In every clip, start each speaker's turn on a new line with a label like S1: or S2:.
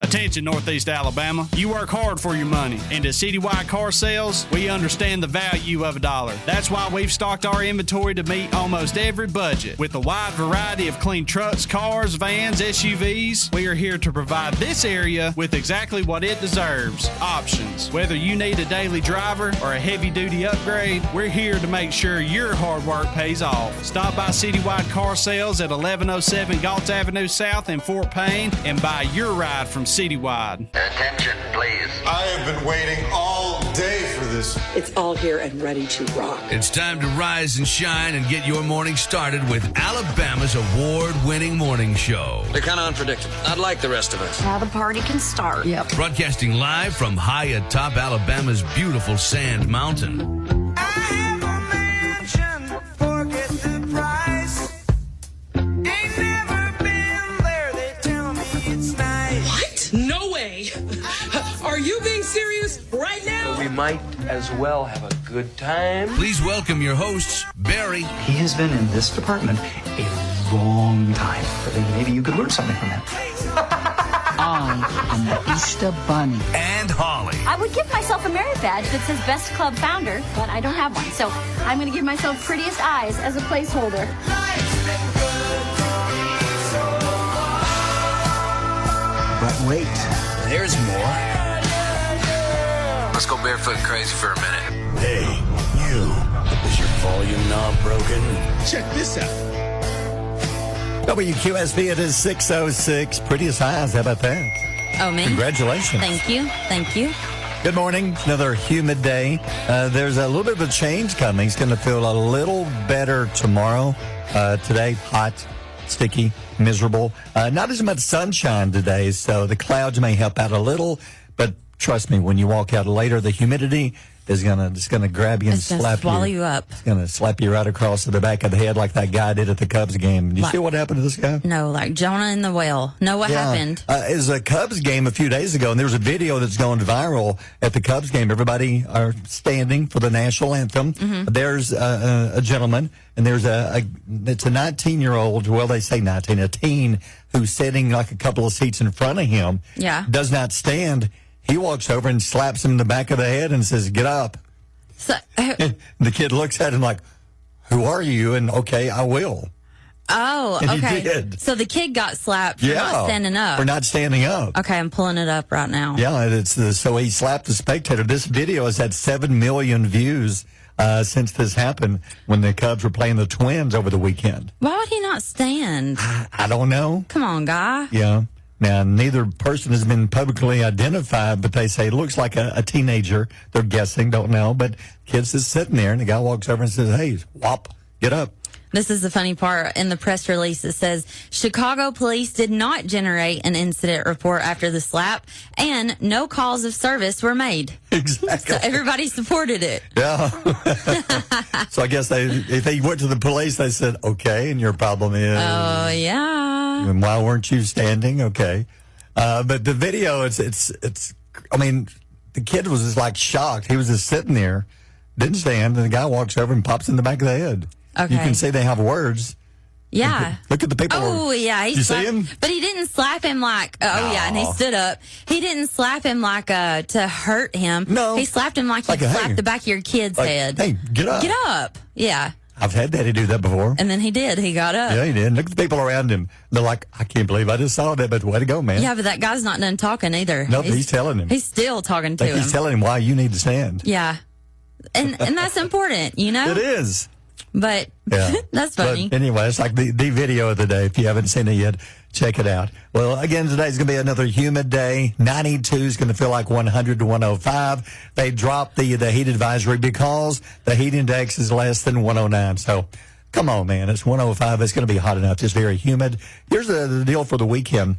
S1: Attention, Northeast Alabama. You work hard for your money. And at Citywide Car Sales, we understand the value of a dollar. That's why we've stocked our inventory to meet almost every budget. With a wide variety of clean trucks, cars, vans, SUVs, we are here to provide this area with exactly what it deserves. Options. Whether you need a daily driver or a heavy-duty upgrade, we're here to make sure your hard work pays off. Stop by Citywide Car Sales at 1107 Galtz Avenue South in Fort Payne and buy your ride from Citywide.
S2: Attention, please.
S3: I have been waiting all day for this.
S4: It's all here and ready to rock.
S5: It's time to rise and shine and get your morning started with Alabama's award-winning morning show.
S6: They're kind of unpredictable, not like the rest of us.
S7: Now the party can start.
S4: Yep.
S5: Broadcasting live from high atop Alabama's beautiful Sand Mountain.
S8: I have a mansion, forget the price. Ain't never been there, they tell me it's nice.
S4: What? No way. Are you being serious right now?
S6: We might as well have a good time.
S5: Please welcome your hosts, Barry
S9: He has been in this department a long time. I think maybe you could learn something from him.
S4: I am the Easter Bunny.
S5: and Holly.
S7: I would give myself a merit badge that says Best Club Founder, but I don't have one. So I'm going to give myself Prettiest Eyes as a placeholder.
S9: But wait, there's more.
S6: Let's go barefoot crazy for a minute.
S10: Hey, you. Is your volume knob broken?
S3: Check this out.
S11: WQSB, it is 6:06. Prettiest eyes, how about that?
S12: Oh, me?
S11: Congratulations.
S12: Thank you. Thank you.
S11: Good morning. Another humid day. There's a little bit of a change coming. It's going to feel a little better tomorrow. Today, hot, sticky, miserable. Not as much sunshine today, so the clouds may help out a little. But trust me, when you walk out later, the humidity is gonna grab you and slap
S12: swallow you up.
S11: It's gonna slap you right across to the back of the head like that guy did at the Cubs game. Did you see what happened to this guy?
S12: No, like Jonah and the whale. No, what happened?
S11: It was a Cubs game a few days ago, and there was a video that's going viral at the Cubs game. Everybody are standing for the national anthem.
S12: Mm-hmm.
S11: There's a gentleman, and there's it's a 19-year-old, well, they say 19, a teen who's sitting like a couple of seats in front of him.
S12: Yeah.
S11: Does not stand. He walks over and slaps him in the back of the head and says, "Get up."
S12: So,
S11: The kid looks at him like, "Who are you?" And, "Okay, I will."
S12: oh,
S11: And he
S12: okay.
S11: did.
S12: So the kid got slapped for not standing up.
S11: For not standing up.
S12: Okay, I'm pulling it up right now.
S11: Yeah, so he slapped the spectator. This video has had 7 million views since this happened when the Cubs were playing the Twins over the weekend.
S12: Why would he not stand?
S11: I don't know.
S12: Come on, guy.
S11: Yeah. Now, neither person has been publicly identified, but they say it looks like a teenager. They're guessing, don't know. But kid's just sitting there, and the guy walks over and says, "Hey, whop, get up."
S12: This is the funny part. In the press release, it says, Chicago police did not generate an incident report after the slap, and no calls of service were made.
S11: Exactly.
S12: So everybody supported it.
S11: Yeah. So I guess if they went to the police, they said, "Okay, and your problem is..."
S12: Oh, yeah.
S11: And why weren't you standing? Okay. But the video, I mean, the kid was just like shocked. He was just sitting there, didn't stand, and the guy walks over and pops in the back of the head.
S12: Okay.
S11: You can see they have words.
S12: Yeah.
S11: Look at the people.
S12: Oh, yeah.
S11: You see him?
S12: But he didn't slap him like, yeah, and he stood up. He didn't slap him like to hurt him.
S11: No.
S12: He slapped him like you slapped the back of your kid's head.
S11: Hey, get up.
S12: Get up. Yeah.
S11: I've had Daddy do that before.
S12: And then he did. He got up.
S11: Yeah, he did. Look at the people around him. They're like, "I can't believe I just saw that, but way to go, man."
S12: Yeah, but that guy's not done talking either.
S11: No, he's telling him.
S12: He's still talking to him.
S11: He's telling him why you need to stand.
S12: Yeah. And that's important, you know?
S11: It is.
S12: But
S11: Yeah.
S12: that's funny.
S11: But anyway, it's like the video of the day. If you haven't seen it yet, check it out. Well, again, today's going to be another humid day. 92 is going to feel like 100 to 105. They dropped the heat advisory because the heat index is less than 109. So come on, man. It's 105. It's going to be hot enough. It's very humid. Here's the deal for the weekend.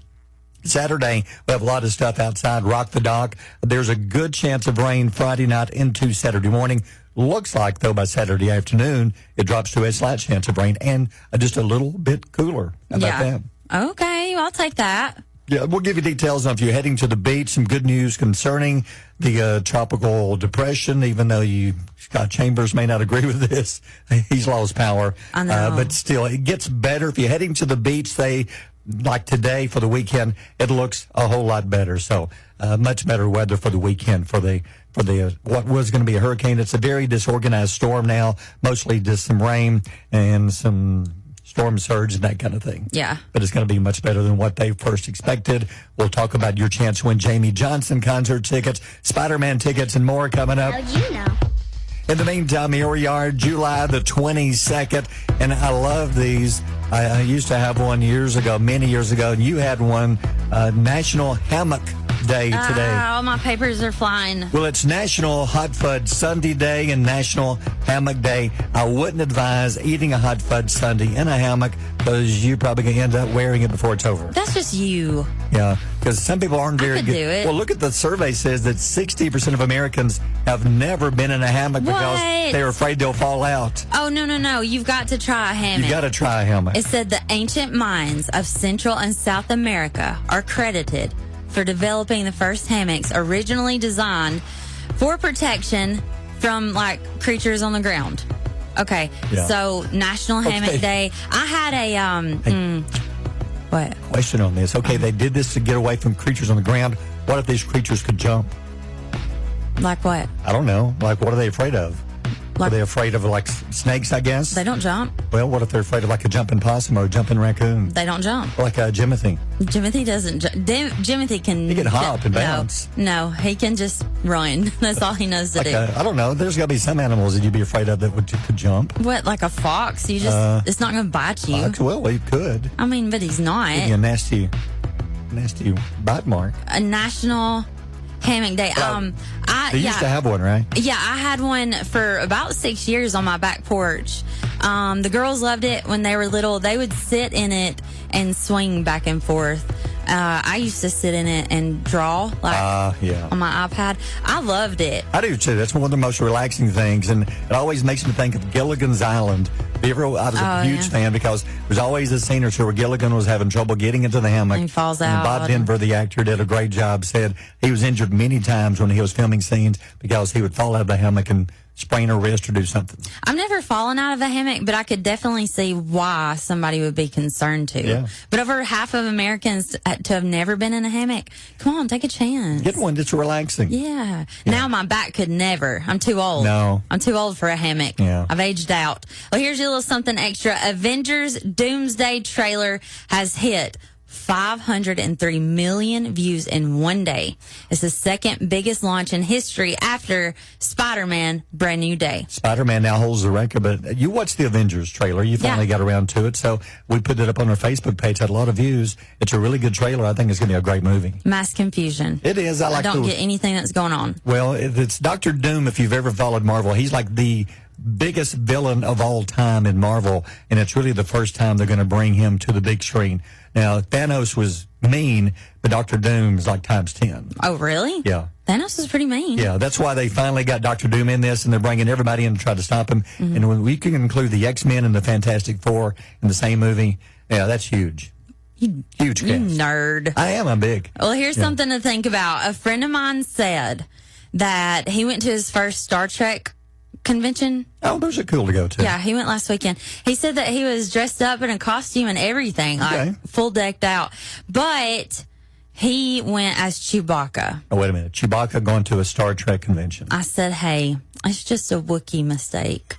S11: Saturday, we have a lot of stuff outside. Rock the Dock. There's a good chance of rain Friday night into Saturday morning. Looks like, though, by Saturday afternoon, it drops to a slight chance of rain and just a little bit cooler. How about that?
S12: Okay, I'll take that.
S11: Yeah, we'll give you details on if you're heading to the beach. Some good news concerning the tropical depression, even though Scott Chambers may not agree with this. He's lost power.
S12: I know.
S11: But still, it gets better. If you're heading to the beach, say like today for the weekend, it looks a whole lot better. So much better weather for the weekend for the what was going to be a hurricane. It's a very disorganized storm now, mostly just some rain and some storm surge and that kind of thing.
S12: Yeah.
S11: But it's going to be much better than what they first expected. We'll talk about your chance to win Jamie Johnson concert tickets, Spider-Man tickets, and more coming up.
S7: How'd you know?
S11: In the meantime, here we are, July the 22nd, and I love these. I used to have one many years ago, and you had one, National Hammock Day today.
S12: All my papers are flying.
S11: Well, it's National Hot Fudge Sundae Day and National Hammock Day. I wouldn't advise eating a hot fudge sundae in a hammock because you're probably going to end up wearing it before it's over.
S12: That's just you.
S11: Yeah, because some people aren't very
S12: could
S11: good.
S12: do it.
S11: Well, look at the survey says that 60% of Americans have never been in a hammock because
S12: What?
S11: they're afraid they'll fall out.
S12: Oh, no. You've got to try a hammock.
S11: You got to try a hammock.
S12: It said the ancient minds of Central and South America are credited for developing the first hammocks originally designed for protection from, like, creatures on the ground. Okay,
S11: Yeah.
S12: so National Hammock Day. I had a, what?
S11: Question on this. Okay, they did this to get away from creatures on the ground. What if these creatures could jump?
S12: Like what?
S11: I don't know. Like, what are they afraid of? Are they afraid of, like, snakes, I guess?
S12: They don't jump.
S11: Well, what if they're afraid of, like, a jumping possum or a jumping raccoon?
S12: They don't jump.
S11: Or like a Jimothy.
S12: Jimothy doesn't jump. Jimothy can...
S11: He can hop and bounce.
S12: No, he can just run. That's all he knows to
S11: Like
S12: do.
S11: I don't know. There's got to be some animals that you'd be afraid of that could jump.
S12: What, like a fox? You just... it's not going to bite you.
S11: Fox, well, he could.
S12: I mean, but he's not.
S11: Give you a nasty bite mark.
S12: A National Hammock Day.
S11: They used to have one, right?
S12: Yeah, I had one for about 6 years on my back porch. The girls loved it when they were little. They would sit in it and swing back and forth. I used to sit in it and draw, on my iPad. I loved it.
S11: I do too. That's one of the most relaxing things, and it always makes me think of Gilligan's Island. I was a huge fan because there's always a scene or two where Gilligan was having trouble getting into the hammock.
S12: And he falls
S11: and
S12: out.
S11: Bob Denver, the actor, did a great job. Said he was injured many times when he was filming scenes because he would fall out of the hammock and sprain a wrist or do something.
S12: I've never fallen out of a hammock, but I could definitely see why somebody would be concerned to.
S11: Yeah.
S12: But over half of Americans to have never been in a hammock, come on, take a chance.
S11: Get one that's relaxing.
S12: Yeah. Now my back could never. I'm too old.
S11: No.
S12: I'm too old for a hammock.
S11: Yeah.
S12: I've aged out. Well, here's a little something extra. Avengers Doomsday trailer has hit 503 million views in one day. It's the second biggest launch in history after Spider-Man Brand New Day.
S11: Spider-Man now holds the record, but you watched the Avengers trailer. You finally got around to it, so we put it up on our Facebook page. Had a lot of views. It's a really good trailer. I think it's going to be a great movie.
S12: Mass confusion.
S11: It is. I
S12: don't get anything that's going on.
S11: Well, it's Dr. Doom, if you've ever followed Marvel. He's like the biggest villain of all time in Marvel, and it's really the first time they're going to bring him to the big screen. Now, Thanos was mean, but Dr. Doom is like times 10.
S12: Oh, really?
S11: Yeah.
S12: Thanos is pretty mean.
S11: Yeah, that's why they finally got Dr. Doom in this, and they're bringing everybody in to try to stop him.
S12: Mm-hmm.
S11: And when we can include the X-Men and the Fantastic Four in the same movie, yeah, that's huge. Huge cast.
S12: You nerd.
S11: I am. I'm big.
S12: Well, here's something to think about. A friend of mine said that he went to his first Star Trek convention.
S11: Oh, those are cool to go to.
S12: Yeah, he went last weekend. He said that he was dressed up in a costume and everything, like full decked out. But he went as Chewbacca.
S11: Oh, wait a minute. Chewbacca going to a Star Trek convention.
S12: I said, hey, it's just a Wookiee mistake.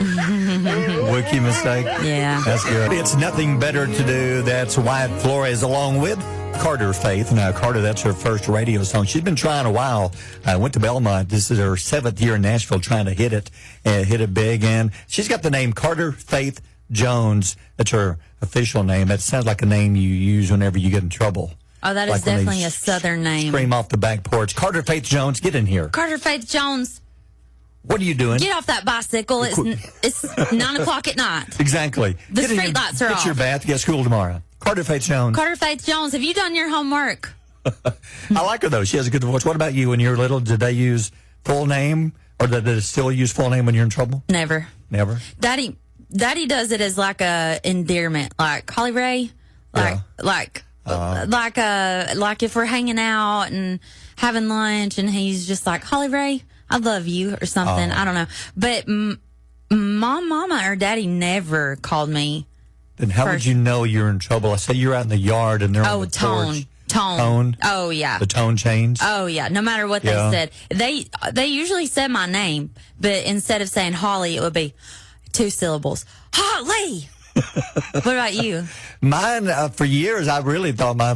S11: Wookiee mistake?
S12: Yeah.
S11: That's good. It's nothing better to do. That's Wyatt Flores along with Carter Faith. Now, Carter, that's her first radio song. She's been trying a while. Went to Belmont. This is her 7th year in Nashville trying to hit it big. And she's got the name Carter Faith Jones. That's her official name. That sounds like a name you use whenever you get in trouble.
S12: Oh, that is definitely a Southern name.
S11: Scream off the back porch. Carter Faith Jones, get in here.
S12: Carter Faith Jones.
S11: What are you doing?
S12: Get off that bicycle. It's 9 o'clock at night.
S11: Exactly.
S12: The street lights are off.
S11: Get your bath. Get school tomorrow. Carter Faith Jones.
S12: Carter Faith Jones, have you done your homework?
S11: I like her, though. She has a good voice. What about you? When you were little, did they use full name? Or did they still use full name when you're in trouble?
S12: Never.
S11: Never?
S12: Daddy does it as like a endearment. Like Holly Ray. Like if we're hanging out and having lunch and he's just like, Holly Ray, I love you or something. I don't know. But mama or daddy never called me
S11: Then how would you know you're in trouble? I say you're out in the yard and they're on the porch.
S12: Tone. Oh, yeah.
S11: The tone changed?
S12: Oh, yeah. No matter what they said. They usually said my name, but instead of saying Holly, it would be 2 syllables. Holly! What about you?
S11: Mine, for years, I really thought my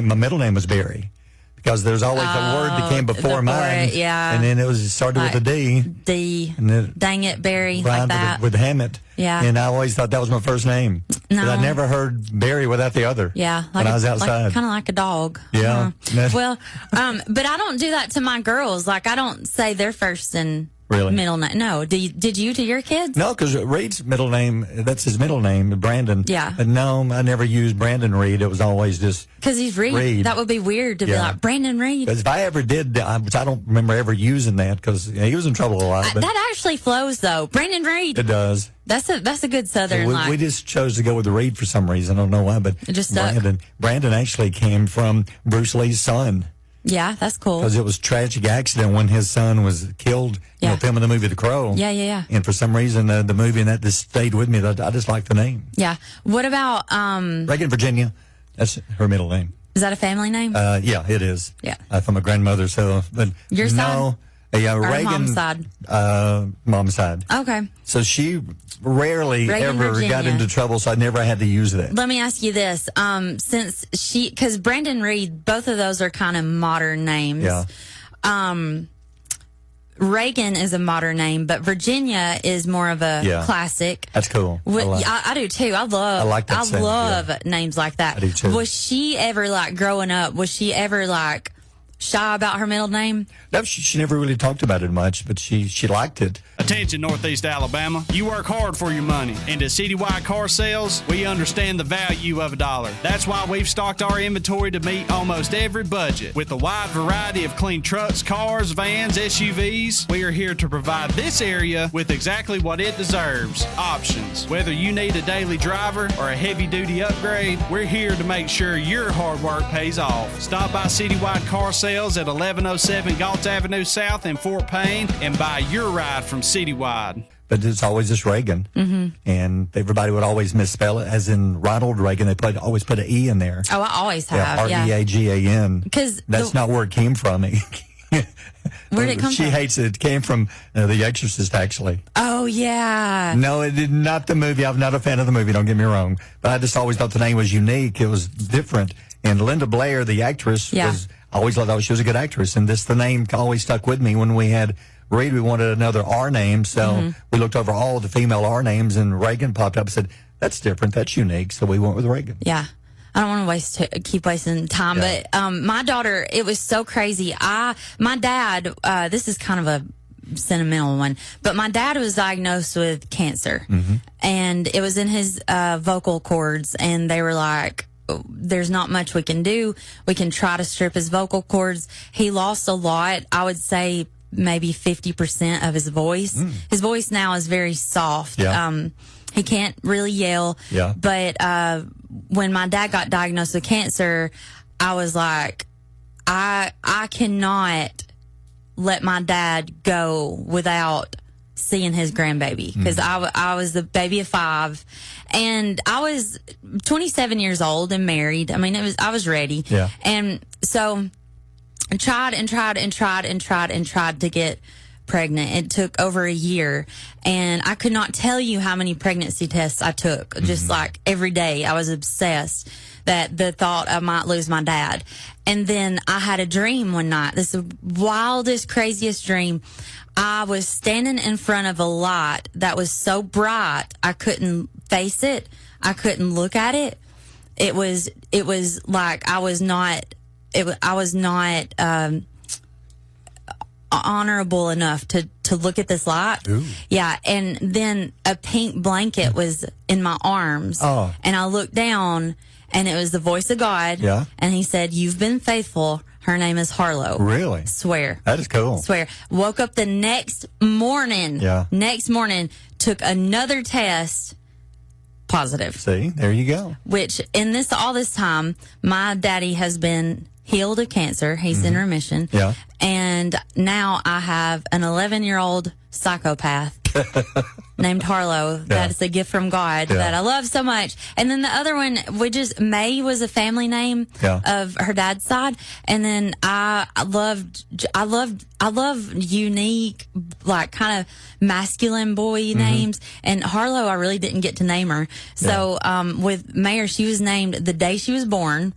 S11: middle name was Barry. Because there's always a word that came before mine.
S12: Yeah.
S11: And then it started with a D.
S12: D.
S11: And then
S12: Dang it, Barry. Like that.
S11: With Hammett.
S12: Yeah.
S11: And I always thought that was my first name.
S12: No.
S11: But I never heard Barry without the other.
S12: Yeah.
S11: When I was outside.
S12: Kind of like a dog.
S11: Yeah.
S12: Well, but I don't do that to my girls. Like, I don't say their first and middle name. No. Did you to your kids?
S11: No, because Reed's middle name, that's his middle name, Brandon.
S12: Yeah.
S11: But no, I never used Brandon Reed. It was always just
S12: because he's Reed. That would be weird to be like, Brandon Reed.
S11: Because if I ever did, which I don't remember ever using that because he was in trouble a lot. But
S12: that actually flows, though. Brandon Reed.
S11: It does.
S12: That's a good Southern line.
S11: We just chose to go with the Reed for some reason. I don't know why, but
S12: it just stuck.
S11: Brandon actually came from Bruce Lee's son.
S12: Yeah, that's cool.
S11: Because it was a tragic accident when his son was killed, filming the movie The Crow.
S12: Yeah.
S11: And for some reason, the movie and that just stayed with me. I just like the name.
S12: Yeah. What about...
S11: Reagan Virginia. That's her middle name.
S12: Is that a family name?
S11: Yeah, it is.
S12: Yeah.
S11: From my grandmother. So, but
S12: your side?
S11: Yeah,
S12: or
S11: Reagan.
S12: Mom's side?
S11: Mom's side.
S12: Okay.
S11: So she rarely
S12: Reagan,
S11: ever
S12: Virginia.
S11: got into trouble, so I never had to use that.
S12: Let me ask you this. Because Brandon Reed, both of those are kind of modern names.
S11: Yeah.
S12: Reagan is a modern name, but Virginia is more of a classic.
S11: That's cool.
S12: I do too. I love names like that.
S11: I do too.
S12: Was she ever growing up? Was she ever shy about her middle name?
S11: No, she never really talked about it much, but she liked it.
S1: Attention, Northeast Alabama. You work hard for your money. And at Citywide Car Sales, we understand the value of $1. That's why we've stocked our inventory to meet almost every budget. With a wide variety of clean trucks, cars, vans, SUVs, we are here to provide this area with exactly what it deserves. Options. Whether you need a daily driver or a heavy-duty upgrade, we're here to make sure your hard work pays off. Stop by Citywide Car Sales at 1107 Galt Avenue South in Fort Payne and buy your ride from Citywide.
S11: But it's always just Reagan. Mm-hmm. And everybody would always misspell it, as in Ronald Reagan. They always put an E in there.
S12: Oh, I always have.
S11: R-E-A-G-A-N.
S12: Because
S11: that's not where it came from.
S12: Where did it come from?
S11: She hates it. It came from The Exorcist, actually.
S12: Oh, yeah.
S11: No, it did not the movie. I'm not a fan of the movie, don't get me wrong. But I just always thought the name was unique. It was different. And Linda Blair, the actress, I always thought she was a good actress. And the name always stuck with me. When we had Reed, we wanted another R name. So we looked over all the female R names, and Reagan popped up and said, that's different. That's unique. So we went with Reagan.
S12: Yeah. I don't want to keep wasting time, but my daughter, it was so crazy. My dad, this is kind of a sentimental one, but my dad was diagnosed with cancer, and it was in his vocal cords, and they were like, there's not much we can do. We can try to strip his vocal cords. He lost a lot. I would say maybe 50% of his voice. His voice now is very soft. He can't really yell. But when my dad got diagnosed with cancer, I was like, I cannot let my dad go without seeing his grandbaby, because I was the baby of 5, and I was 27 years old and married. I mean, I was ready. And so I tried to get pregnant. It took over a year, and I could not tell you how many pregnancy tests I took. Just like every day, I was obsessed that the thought I might lose my dad. And then I had a dream one night. This is the wildest, craziest dream. I was standing in front of a light that was so bright I couldn't face it. I couldn't look at it. It was like I was not honorable enough to look at this light. Ooh. Yeah, and then a pink blanket was in my arms, and I looked down, and it was the voice of God. Yeah, and He said, "You've been faithful. Her name is Harlow."
S11: Really?
S12: Swear.
S11: That is cool.
S12: Swear. Woke up the next morning. Yeah. Next morning, took another test. Positive.
S11: See, there you go.
S12: Which in all this time, my daddy has been healed of cancer. He's in remission.
S11: Yeah.
S12: And now I have an 11-year-old psychopath named Harlow. That's a gift from God that I love so much. And then the other one, May was a family name of her dad's side. And then I love unique, like kind of masculine boy names. And Harlow, I really didn't get to name her. So, with Mayer, she was named the day she was born.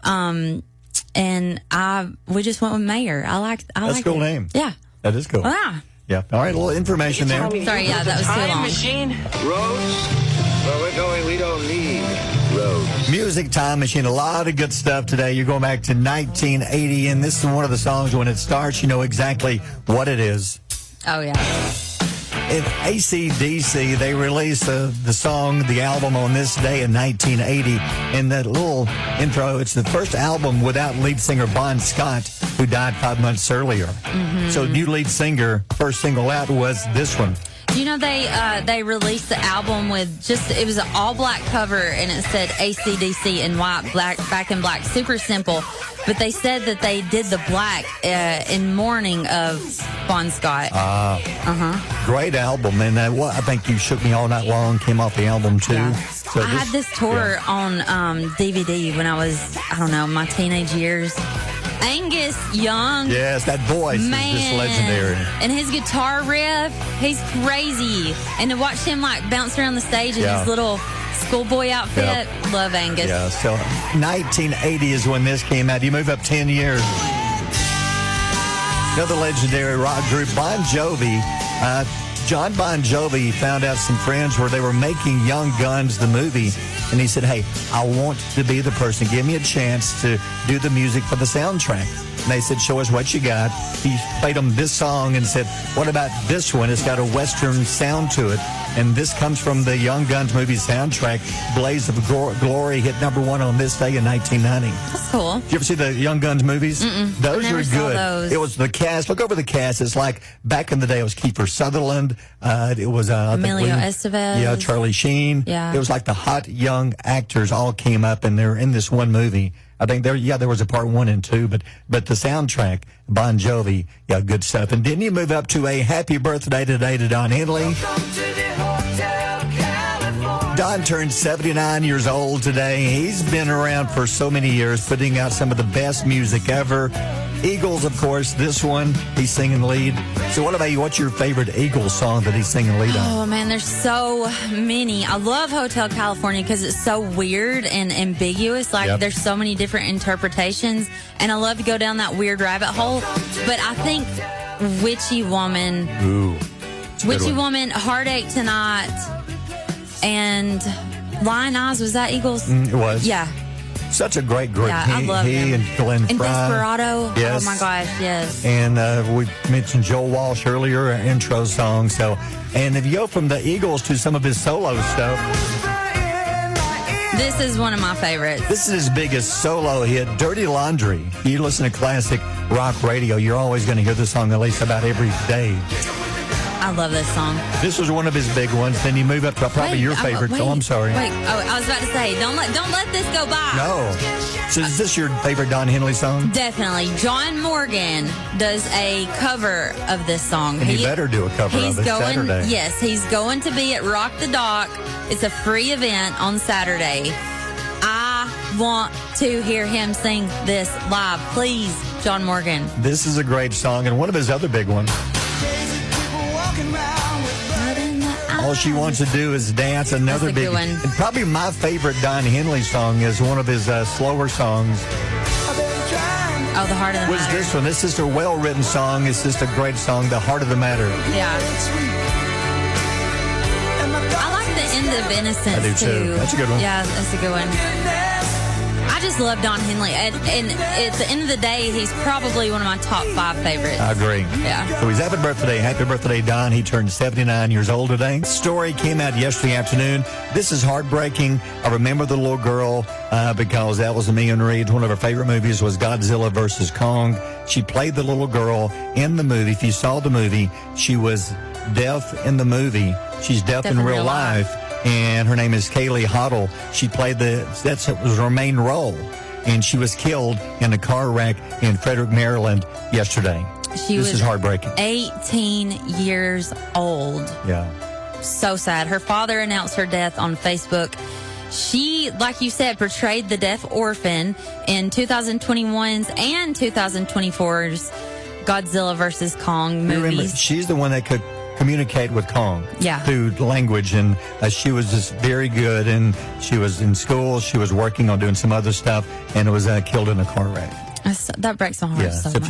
S12: And we just went with Mayer. That's
S11: a cool name.
S12: Yeah.
S11: That is cool.
S12: Yeah.
S11: Yeah. All right, a little information there.
S12: Sorry, that was too
S8: Time
S12: long.
S8: machine, roads. Where we're going, we don't need roads.
S11: Music Time Machine, a lot of good stuff today. You're going back to 1980, and this is one of the songs when it starts, you know exactly what it is.
S12: Oh, yeah.
S11: At AC/DC, they released the song, the album on this day in 1980. In that little intro, it's the first album without lead singer Bon Scott, who died 5 months earlier. So new lead singer, first single out was this one.
S12: You know, they released the album with it was an all-black cover, and it said AC/DC in white, back in black, super simple. But they said that they did the black in mourning of Bon Scott.
S11: Great album, and I think You Shook Me All Night Long came off the album too.
S12: Yeah.
S11: So
S12: I had this tour on DVD when I was, my teenage years. Angus Young.
S11: Yes, that voice is just legendary.
S12: And his guitar riff, he's crazy. And to watch him like bounce around the stage in his little schoolboy outfit, love Angus.
S11: Yeah, so 1980 is when this came out. You move up 10 years. Another legendary rock group, Bon Jovi. John Bon Jovi found out some friends where they were making Young Guns, the movie, and he said, hey, I want to be the person. Give me a chance to do the music for the soundtrack. And they said, show us what you got. He played them this song and said, what about this one? It's got a Western sound to it. And this comes from the Young Guns movie soundtrack. Blaze of Glory hit #1 on this day in 1990.
S12: That's cool.
S11: Did you ever see the Young Guns movies? Those
S12: I never
S11: are
S12: saw
S11: good.
S12: those.
S11: It was the cast. Look over the cast. It's like back in the day, it was Kiefer Sutherland. It was
S12: Emilio Estevez.
S11: Yeah, Charlie Sheen.
S12: Yeah.
S11: It was like the hot young actors all came up and they're in this one movie. I think there was a part 1 and 2, but the soundtrack, Bon Jovi, good stuff. And didn't you move up to a happy birthday today to Don Henley? Don turned 79 years old today. He's been around for so many years, putting out some of the best music ever. Eagles, of course, this one, he's singing lead. So what about you? What's your favorite Eagles song that he's singing lead on?
S12: Oh, man, there's so many. I love Hotel California because it's so weird and ambiguous. Like, there's so many different interpretations, and I love to go down that weird rabbit hole. But I think Witchy Woman, Heartache Tonight, and Lion Eyes, was that Eagles?
S11: It was.
S12: Yeah.
S11: Such a great group.
S12: Yeah, I love
S11: he
S12: him.
S11: and Glenn
S12: And
S11: Frey.
S12: Desperado.
S11: Yes.
S12: Oh, my gosh, yes.
S11: And we mentioned Joel Walsh earlier, our intro song. And if you go from the Eagles to some of his solo stuff,
S12: this is one of my favorites.
S11: this is his biggest solo hit, Dirty Laundry. You listen to classic rock radio, you're always going to hear this song at least about every day.
S12: I love this song.
S11: This was one of his big ones. Then you move up to probably your favorite. Oh, I'm sorry.
S12: Wait, I was about to say, don't let this go by.
S11: No. So is this your favorite Don Henley song?
S12: Definitely. John Morgan does a cover of this song.
S11: And he better do a cover of it Saturday.
S12: Yes, he's going to be at Rock the Dock. It's a free event on Saturday. I want to hear him sing this live. Please, John Morgan.
S11: This is a great song, and one of his other big ones. All She Wants to Do Is Dance, another big
S12: one.
S11: And probably my favorite Don Henley song is one of his slower songs.
S12: Oh, The Heart of the
S11: Was
S12: Matter.
S11: this one? This is a well-written song. It's just a great song, The Heart of the Matter.
S12: Yeah. I like The End of Innocence,
S11: I do, too. That's a good one.
S12: Yeah, that's a good one. I just love Don Henley. And at the end of the day, he's probably one of my top 5 favorites.
S11: I agree.
S12: Yeah.
S11: So he's happy birthday. Happy birthday, Don. He turned 79 years old today. Story came out yesterday afternoon. This is heartbreaking. I remember the little girl because that was Amelia Reed. One of her favorite movies was Godzilla vs. Kong. She played the little girl in the movie. If you saw the movie, she was deaf in the movie. She's deaf in real life. And her name is Kaylee Hoddle. She played was her main role. and she was killed in a car wreck in Frederick, Maryland yesterday. This is heartbreaking.
S12: 18 years old.
S11: Yeah.
S12: So sad. Her father announced her death on Facebook. She, like you said, portrayed the deaf orphan in 2021's and 2024's Godzilla vs. Kong movies.
S11: Remember, she's the one that could communicate with Kong through language, and she was just very good, and she was in school, she was working on doing some other stuff, and was killed in a car wreck.
S12: That breaks my heart.
S11: Yeah, so if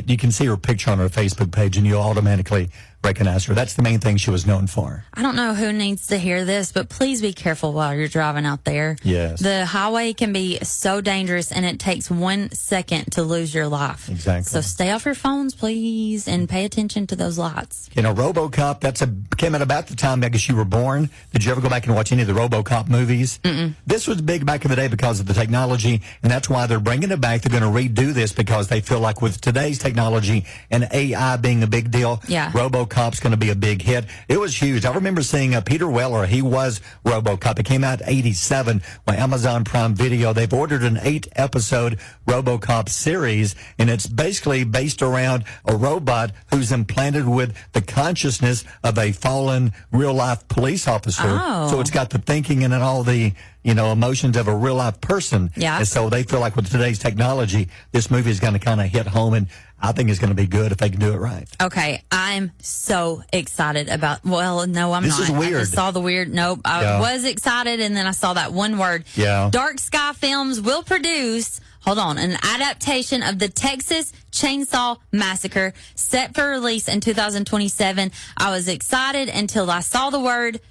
S11: you can see her picture on her Facebook page, and you'll automatically recognize her. That's the main thing she was known for.
S12: I don't know who needs to hear this, but please be careful while you're driving out there.
S11: Yes.
S12: The highway can be so dangerous, and it takes 1 second to lose your life.
S11: Exactly.
S12: So stay off your phones, please, and pay attention to those lights.
S11: You know, RoboCop, came out about the time, I guess you were born. Did you ever go back and watch any of the RoboCop movies?
S12: Mm-mm.
S11: This was big back in the day because of the technology, and that's why they're bringing it back. They're going to redo this because they feel like with today's technology and AI being a big deal, RoboCop's going to be a big hit. It was huge. I remember seeing Peter Weller. He was RoboCop. It came out in 87 by Amazon Prime Video. They've ordered an 8-episode RoboCop series, and it's basically based around a robot who's implanted with the consciousness of a fallen real-life police officer.
S12: Oh.
S11: So it's got the thinking and all the emotions of a real-life person.
S12: Yeah.
S11: And so they feel like with today's technology, this movie is going to kind of hit home, and I think it's going to be good if they can do it right.
S12: Okay, I'm so excited about. Well, no, I'm not.
S11: This is weird.
S12: I just saw the weird. Nope, I was excited, and then I saw that one word.
S11: Yeah.
S12: Dark Sky Films will produce. Hold on, an adaptation of the Texas Chainsaw Massacre set for release in 2027. I was excited until I saw the word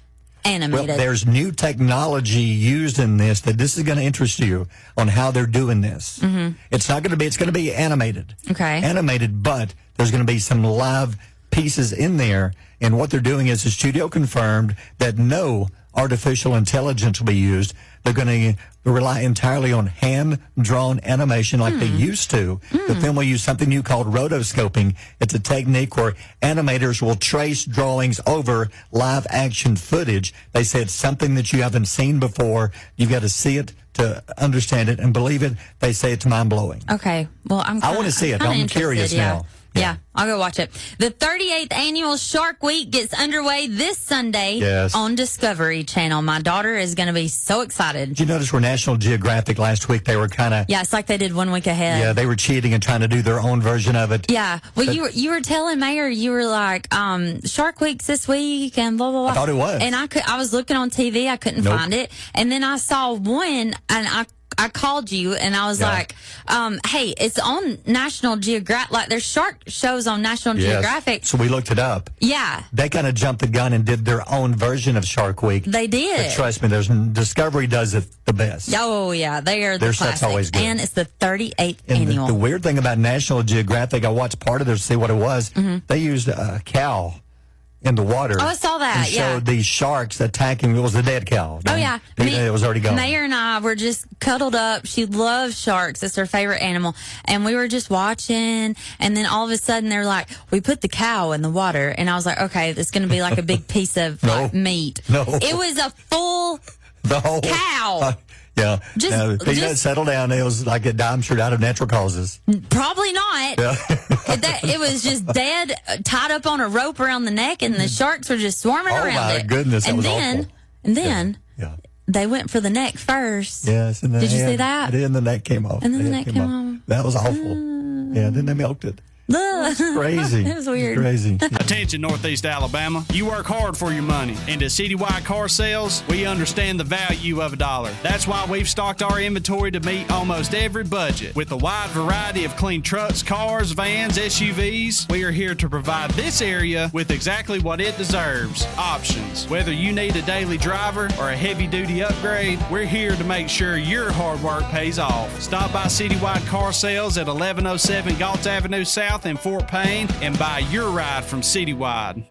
S12: animated.
S11: Well, there's new technology used in this is going to interest you on how they're doing this.
S12: Mm-hmm.
S11: It's not going to be, it's going to be animated.
S12: Okay.
S11: Animated, but there's going to be some live pieces in there. And what they're doing is the studio confirmed that no artificial intelligence will be used. They're going to rely entirely on hand-drawn animation like they used to. The film will use something new called rotoscoping. It's a technique where animators will trace drawings over live-action footage. They say it's something that you haven't seen before. You've got to see it to understand it and believe it. They say it's mind-blowing.
S12: Okay. Well, I
S11: want to see it. I'm curious now.
S12: Yeah, I'll go watch it. The 38th annual Shark Week gets underway this Sunday on Discovery Channel. My daughter is going to be so excited.
S11: Did you notice where National Geographic last week, they were kind of...
S12: Yeah, it's like they did 1 week ahead.
S11: Yeah, they were cheating and trying to do their own version of it.
S12: Yeah. Well, you were telling Mayor, you were like, Shark Week's this week and blah, blah, blah.
S11: I thought it was.
S12: And I was looking on TV. I couldn't find it. And then I saw one, and I called you and I was like, hey, it's on National Geographic. Like, there's shark shows on National Geographic.
S11: So we looked it up.
S12: Yeah.
S11: They kind of jumped the gun and did their own version of Shark Week.
S12: They did.
S11: But trust me, Discovery does it the best.
S12: Oh, yeah. They are the
S11: Their
S12: classics.
S11: stuff's always good.
S12: And it's the 38th
S11: And
S12: annual.
S11: the weird thing about National Geographic, I watched part of it to see what it was. They used a cow in the water.
S12: Oh, I saw that,
S11: and showed these sharks attacking. It was a dead cow.
S12: Oh, yeah.
S11: It was already gone.
S12: Mayor and I were just cuddled up. She loves sharks. It's her favorite animal. And we were just watching. And then all of a sudden, they're like, we put the cow in the water. And I was like, okay, it's going to be like a big piece of meat.
S11: No.
S12: It was a full cow.
S11: Yeah. Just settle down. It was like a dime straight out of natural causes.
S12: Probably not.
S11: Yeah.
S12: It was just dead, tied up on a rope around the neck, and the sharks were just swarming around it.
S11: Oh, my goodness. That was awful.
S12: And then they went for the neck first.
S11: Yes. And
S12: Did you see that?
S11: And then the neck came off.
S12: And then the neck came off.
S11: That was awful. Yeah. Then they milked it.
S12: It's
S11: crazy.
S12: It was weird.
S11: It's crazy.
S1: Attention, Northeast Alabama. You work hard for your money. And at Citywide Car Sales, we understand the value of $1. That's why we've stocked our inventory to meet almost every budget. With a wide variety of clean trucks, cars, vans, SUVs, we are here to provide this area with exactly what it deserves. Options. Whether you need a daily driver or a heavy-duty upgrade, we're here to make sure your hard work pays off. Stop by Citywide Car Sales at 1107 Galt Avenue South in Fort Payne and buy your ride from Citywide.